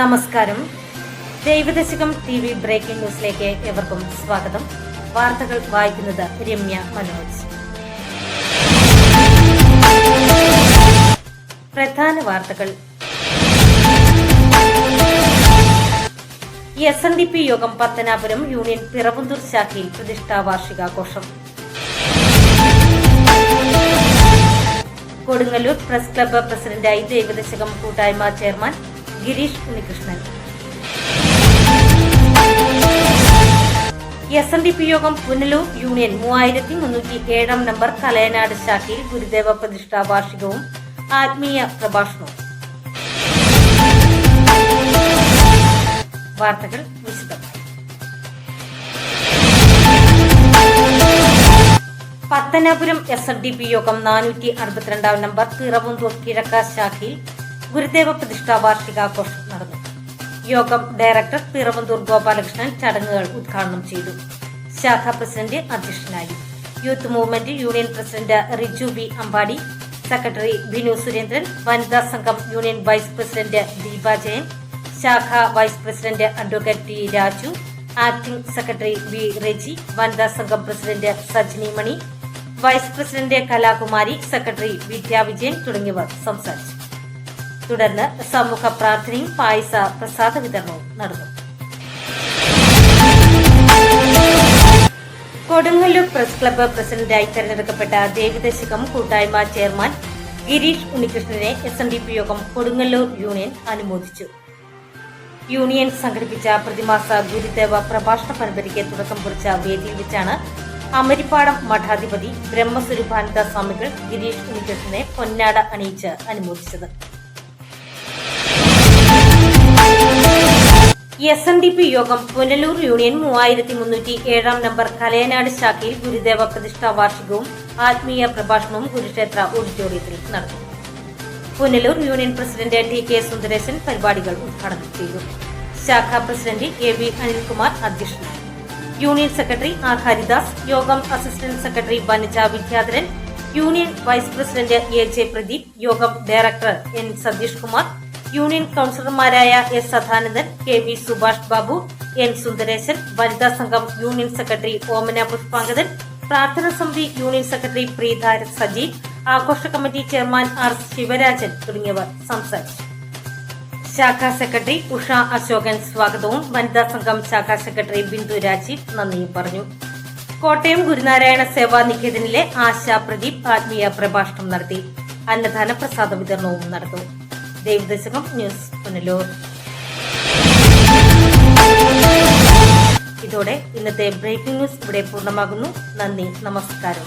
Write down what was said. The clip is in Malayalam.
നമസ്കാരം. ദൈവദശകം TV ബ്രേക്കിംഗ് ന്യൂസിലേക്ക് ഏവർക്കും സ്വാഗതം. വാർത്തകൾ വായിക്കുന്നത് രമ്യ മനോജ്. പ്രധാന വാർത്തകൾ. SNDP യോഗം പത്തനാപുരം യൂണിയൻ പിറവന്തൂർ ശാഖയിൽ പ്രതിഷ്ഠാ വാർഷികാഘോഷം. കൊടുങ്ങല്ലൂർ പ്രസ് ക്ലബ്ബ് പ്രസിഡന്റായി ദൈവദശകം കൂട്ടായ്മ ചെയർമാൻ ഗിരീഷ് ഉണ്ണികൃഷ്ണൻ. SNDP യോഗം പുനലൂർ യൂണിയൻ 3307 നമ്പർ കലയനാട് ശാഖയിൽ ഗുരുദേവ പ്രതിഷ്ഠാ വാർഷികവും ആത്മീയ പ്രഭാഷണവും. വാർത്തകൾ വിശദമായി. പത്തനാപുരം SNDP യോഗം 462 നമ്പർ പിറവന്തൂർ കിഴക്ക ശാഖയിൽ ഗുരുദേവ പ്രതിഷ്ഠാ വാർഷികാഘോഷം നടന്നു. യോഗം ഡയറക്ടർ പിറവന്തൂർ ഗോപാലകൃഷ്ണൻ ചടങ്ങുകൾ ഉദ്ഘാടനം ചെയ്തു. ശാഖാ പ്രസിഡന്റ് അധ്യക്ഷനായി. Youth movement union president Riju B Ambadi, secretary Binu Surendran, വനിതാ സംഘം union vice president Deepa Jayan, ശാഖാ vice president advocate T Raju, acting secretary V Reji, വനിതാ സംഘം president Sajni Mani, vice president Kalakumari, secretary Vidya Vijayan തുടങ്ങിയവർ സംസാരിച്ചു. തുടർന്ന് സമൂഹ പ്രാർത്ഥനയും പായസ പ്രസാദ വിതരണവും നടന്നു. കൊടുങ്ങല്ലൂർ പ്രസ് ക്ലബ്ബ് പ്രസിഡന്റായി തെരഞ്ഞെടുക്കപ്പെട്ട ദേവിദശകം കൂട്ടായ്മ ചെയർമാൻ ഗിരീഷ് ഉണ്ണികൃഷ്ണനെ SNDP യോഗം കൊടുങ്ങല്ലൂർ യൂണിയൻ അനുമോദിച്ചു. യൂണിയൻ സംഘടിപ്പിച്ച പ്രതിമാസ ഗുരുദേവ പ്രഭാഷണ പരമ്പരയ്ക്ക് തുടക്കം കുറിച്ച വേദിയിൽ വെച്ചാണ് അമരിപ്പാടം മഠാധിപതി ബ്രഹ്മസ്വരൂപാനന്ദ സ്വാമികൾ ഗിരീഷ് ഉണ്ണികൃഷ്ണനെ പൊന്നാട അണിയിച്ച് അനുമോദിച്ചത്. SNDP യോഗം പുനലൂർ യൂണിയൻ 3307 നമ്പർ കലയനാട് ശാഖയിൽ ഗുരുദേവ പ്രതിഷ്ഠാ വാർഷികവും ആത്മീയ പ്രഭാഷണവും കുരുക്ഷേത്ര ഓഡിറ്റോറിയത്തിൽ നടന്നു. Punalur union president TK Sundaresan പരിപാടികൾ ഉദ്ഘാടനം ചെയ്തു. ശാഖാ പ്രസിഡന്റ് AV അനിൽകുമാർ അധ്യക്ഷനായി. യൂണിയൻ സെക്രട്ടറി R ഹരിദാസ്, യോഗം assistant secretary Vanaja Vidyadharan, union vice president AJ Pradeep, യോഗം director N Satheesh Kumar, union കൌൺസിലർമാരായ S Sadanandan, KV Subhash Babu, N Sundaresan, വനിതാ സംഘം യൂണിയൻ സെക്രട്ടറി ഓമന പുഷ്പാങ്കദൻ, പ്രാർത്ഥനാ സമിതി യൂണിയൻ സെക്രട്ടറി പ്രീതാര സജീവ്, ആഘോഷ കമ്മിറ്റി ചെയർമാൻ R ശിവരാജൻ തുടങ്ങിയവർ സംസാരിച്ചു. ശാഖാ സെക്രട്ടറി ഉഷ അശോകൻ സ്വാഗതവും വനിതാ സംഘം ശാഖാ സെക്രട്ടറി ബിന്ദു രാജീവ് നന്ദിയും പറഞ്ഞു. കോട്ടയം ഗുരുനാരായണ സേവാ നികേതനിലെ ആശാ പ്രദീപ് ആത്മീയ പ്രഭാഷണം നടത്തി. അന്നദാന പ്രസാദ വിതരണവും നടന്നു. ദേവദശകം ന്യൂസ് പുനലൂർ. ഇതോടെ ഇന്നത്തെ ബ്രേക്കിംഗ് ന്യൂസ് ഇവിടെ പൂർണ്ണമാകുന്നു. നന്ദി, നമസ്കാരം.